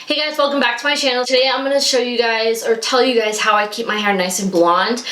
Hey guys, welcome back to my channel. Today I'm going to show you guys or tell you guys how I keep my hair nice and blonde.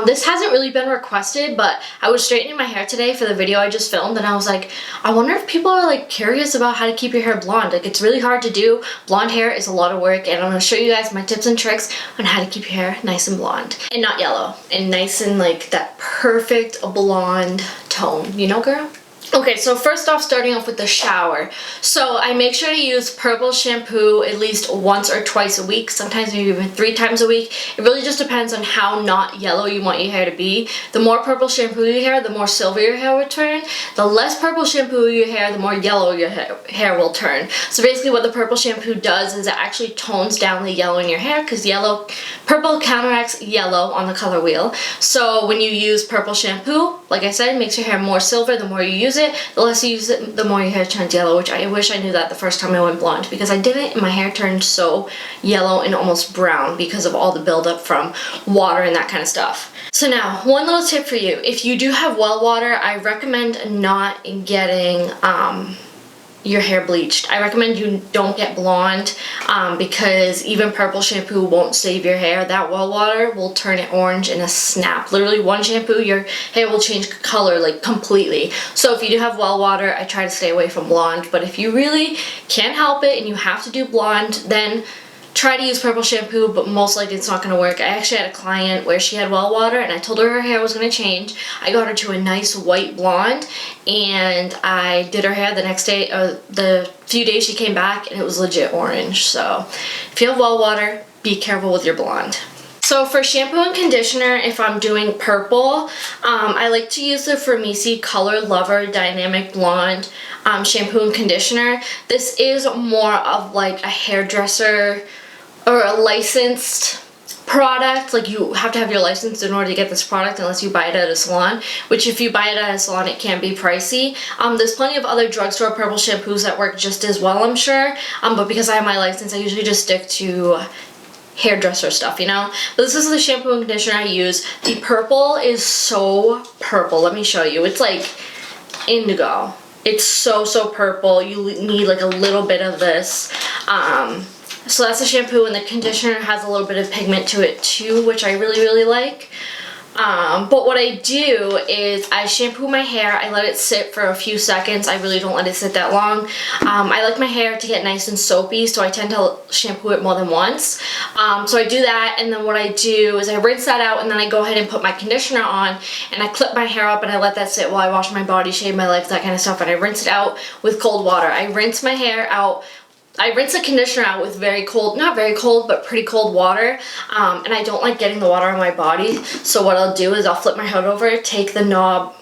This hasn't really been requested, but I was straightening my hair today for the video I just filmed and I was like, I wonder if people are like curious about how to keep your hair blonde. Like, it's really hard to do. Blonde hair is a lot of work, and I'm going to show you guys my tips and tricks on how to keep your hair nice and blonde and not yellow and nice and like that perfect blonde tone, you know, girl? Okay, so first off, starting off with the shower. So I make sure to use purple shampoo at least once or twice a week, sometimes maybe even 3 times a week. It really just depends on how not yellow you want your hair to be. The more purple shampoo your hair, the more silver your hair will turn. The less purple shampoo your hair, the more yellow your hair will turn. So basically what the purple shampoo does is it actually tones down the yellow in your hair, because purple counteracts yellow on the color wheel. So when you use purple shampoo, like I said, it makes your hair more silver. The more you use it, the less you use it, the more your hair turns yellow, which I wish I knew that the first time I went blonde, because I didn't, and my hair turned so yellow and almost brown because of all the buildup from water and that kind of stuff. So now, one little tip for you. If you do have well water, I recommend not getting your hair bleached. I recommend you don't get blonde because even purple shampoo won't save your hair. That well water will turn it orange in a snap. Literally one shampoo, your hair will change color like completely. So if you do have well water, I try to stay away from blonde, but if you really can't help it and you have to do blonde, then try to use purple shampoo, but most likely it's not going to work. I actually had a client where she had well water and I told her hair was going to change. I got her to a nice white blonde and I did her hair the next day, the few days she came back, and it was legit orange. So if you have well water, be careful with your blonde. So for shampoo and conditioner, if I'm doing purple, I like to use the Firmisi Color Lover Dynamic Blonde shampoo and conditioner. This is more of like a hairdresser or a licensed product. Like, you have to have your license in order to get this product unless you buy it at a salon, which if you buy it at a salon, it can be pricey. There's plenty of other drugstore purple shampoos that work just as well, I'm sure, but because I have my license, I usually just stick to hairdresser stuff, you know? But this is the shampoo and conditioner I use. The purple is so purple. Let me show you. It's like indigo. It's so purple. You need like a little bit of this. So that's the shampoo, and the conditioner has a little bit of pigment to it too, which I really like. But what I do is I shampoo my hair. I let it sit for a few seconds. I really don't let it sit that long. I like my hair to get nice and soapy, so I tend to shampoo it more than once. So I do that, and then what I do is I rinse that out, and then I go ahead and put my conditioner on, and I clip my hair up, and I let that sit while I wash my body, shave my legs, that kind of stuff, and I rinse it out with cold water. I rinse my hair out. I rinse the conditioner out with very cold, not very cold, but pretty cold water, and I don't like getting the water on my body, so what I'll do is I'll flip my head over, take the knob,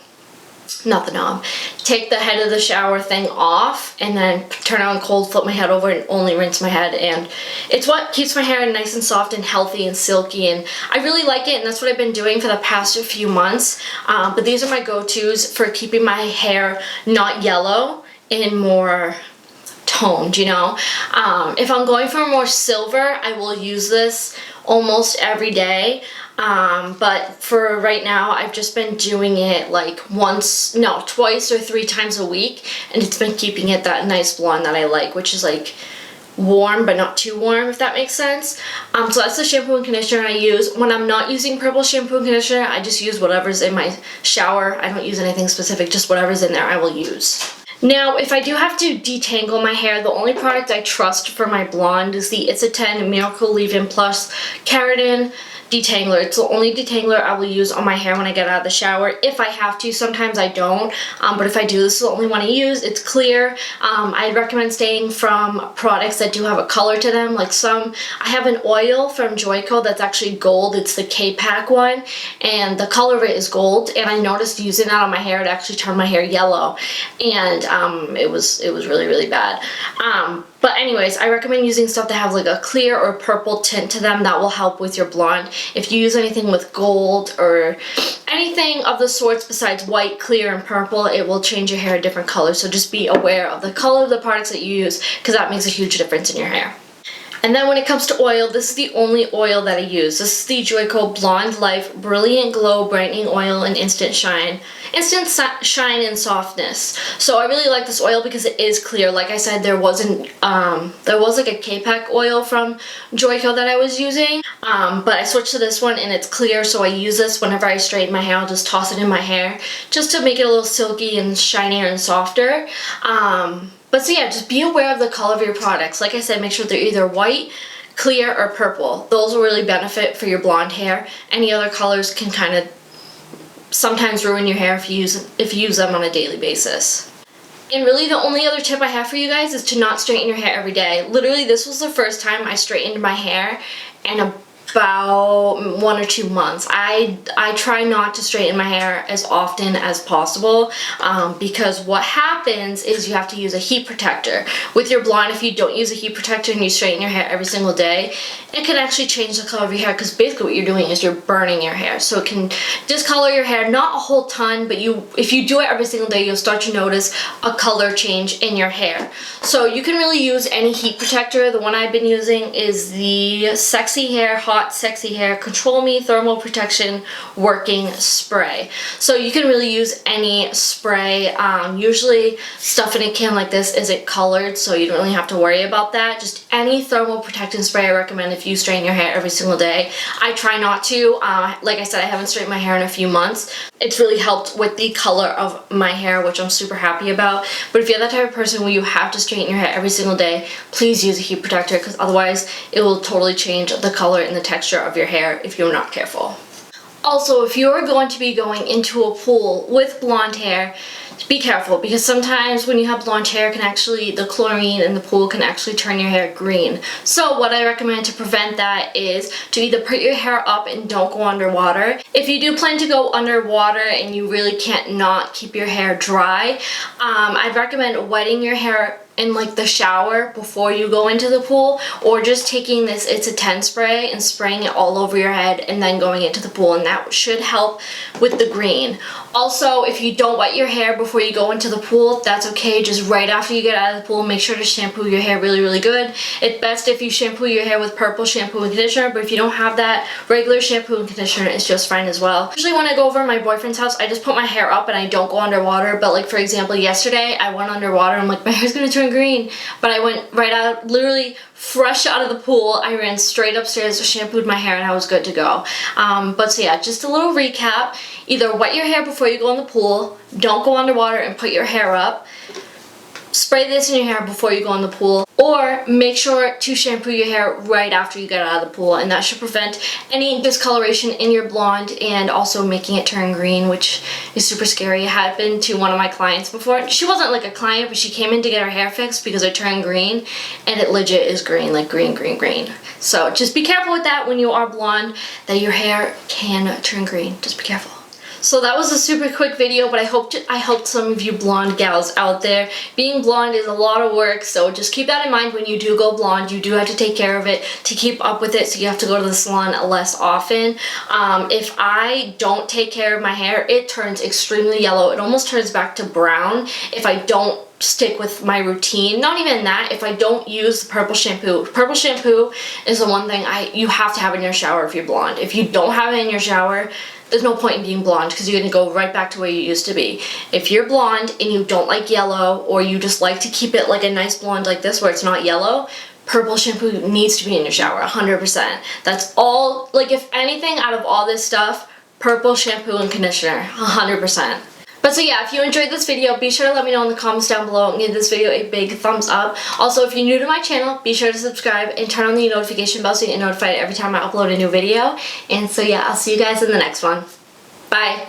take the head of the shower thing off, and then turn on cold, flip my head over, and only rinse my head, and it's what keeps my hair nice and soft and healthy and silky, and I really like it, and that's what I've been doing for the past few months, but these are my go-tos for keeping my hair not yellow and more toned, you know? If I'm going for more silver, I will use this almost every day, but for right now, I've just been doing it like twice or 3 times a week, and it's been keeping it that nice blonde that I like, which is like warm but not too warm, if that makes sense. So that's the shampoo and conditioner I use. When I'm not using purple shampoo and conditioner, I just use whatever's in my shower. I don't use anything specific, just whatever's in there I will use. Now, if I do have to detangle my hair, the only product I trust for my blonde is the It's a 10 Miracle Leave-In Plus Keratin Detangler. It's the only detangler I will use on my hair when I get out of the shower. If I have to, sometimes I don't, but if I do, this is the only one I use. It's clear. I'd recommend staying from products that do have a color to them. Like I have an oil from Joico that's actually gold. It's the K-Pack one, and the color of it is gold, and I noticed using that on my hair, it actually turned my hair yellow, and it was really bad. But anyways, I recommend using stuff that have like a clear or purple tint to them. That will help with your blonde. If you use anything with gold or anything of the sorts besides white, clear, and purple, it will change your hair a different color. So just be aware of the color of the products that you use, because that makes a huge difference in your hair. And then when it comes to oil, this is the only oil that I use. This is the Joico Blonde Life Brilliant Glow Brightening Oil and Instant Shine and Softness. So I really like this oil because it is clear. Like I said, there was like a K-Pack oil from Joico that I was using, but I switched to this one and it's clear, so I use this whenever I straighten my hair. I'll just toss it in my hair just to make it a little silky and shinier and softer. But so yeah, just be aware of the color of your products. Like I said, make sure they're either white, clear, or purple. Those will really benefit for your blonde hair. Any other colors can kind of sometimes ruin your hair if you use them on a daily basis. And really the only other tip I have for you guys is to not straighten your hair every day. Literally, this was the first time I straightened my hair in about 1 or 2 months. I try not to straighten my hair as often as possible because what happens is you have to use a heat protector. With your blonde, if you don't use a heat protector and you straighten your hair every single day, it can actually change the color of your hair, because basically what you're doing is you're burning your hair. So it can discolor your hair, not a whole ton, but if you do it every single day, you'll start to notice a color change in your hair. So you can really use any heat protector. The one I've been using is the Sexy Hair Hot Sexy Hair Control Me Thermal Protection Working Spray. So you can really use any spray. Usually stuff in a can like this isn't colored, so you don't really have to worry about that. Just any thermal protectant spray I recommend if you straighten your hair every single day. I try not to. Like I said, I haven't straightened my hair in a few months. It's really helped with the color of my hair, which I'm super happy about. But if you're that type of person where you have to straighten your hair every single day, please use a heat protector, because otherwise it will totally change the color and the texture of your hair if you're not careful. Also, if you're going to be going into a pool with blonde hair, be careful, because sometimes when you have blonde hair, the chlorine in the pool can actually turn your hair green. So what I recommend to prevent that is to either put your hair up and don't go underwater. If you do plan to go underwater and you really can't not keep your hair dry, I'd recommend wetting your hair in like the shower before you go into the pool, or just taking this It's a 10 spray and spraying it all over your head and then going into the pool, and that should help with the green. Also, if you don't wet your hair before you go into the pool, that's okay. Just right after you get out of the pool, make sure to shampoo your hair really good. It's best if you shampoo your hair with purple shampoo and conditioner, but if you don't have that, regular shampoo and conditioner is just fine as well. Usually when I go over to my boyfriend's house, I just put my hair up and I don't go underwater. But like, for example, yesterday I went underwater. I'm like, my hair's gonna turn green, but I went right out, literally fresh out of the pool. I ran straight upstairs, shampooed my hair, and I was good to go. But so yeah, just a little recap. Either wet your hair before you go in the pool, don't go underwater and put your hair up, spray this in your hair before you go in the pool, or make sure to shampoo your hair right after you get out of the pool, and that should prevent any discoloration in your blonde and also making it turn green, which is super scary. It happened to one of my clients before. She wasn't like a client, but she came in to get her hair fixed because it turned green, and it legit is green, like green. So just be careful with that when you are blonde, that your hair can turn green. Just be careful. So that was a super quick video, but I helped some of you blonde gals out there. Being blonde is a lot of work, so just keep that in mind when you do go blonde. You do have to take care of it to keep up with it, so you have to go to the salon less often. If I don't take care of my hair, it turns extremely yellow. It almost turns back to brown if I don't stick with my routine. Not even that, if I don't use the purple shampoo. Purple shampoo is the one thing you have to have in your shower if you're blonde. If you don't have it in your shower, there's no point in being blonde, because you're going to go right back to where you used to be. If you're blonde and you don't like yellow, or you just like to keep it like a nice blonde like this where it's not yellow, purple shampoo needs to be in your shower, 100%. That's all, like, if anything out of all this stuff, purple shampoo and conditioner, 100%. But so yeah, if you enjoyed this video, be sure to let me know in the comments down below and give this video a big thumbs up. Also, if you're new to my channel, be sure to subscribe and turn on the notification bell so you get notified every time I upload a new video. And so yeah, I'll see you guys in the next one. Bye!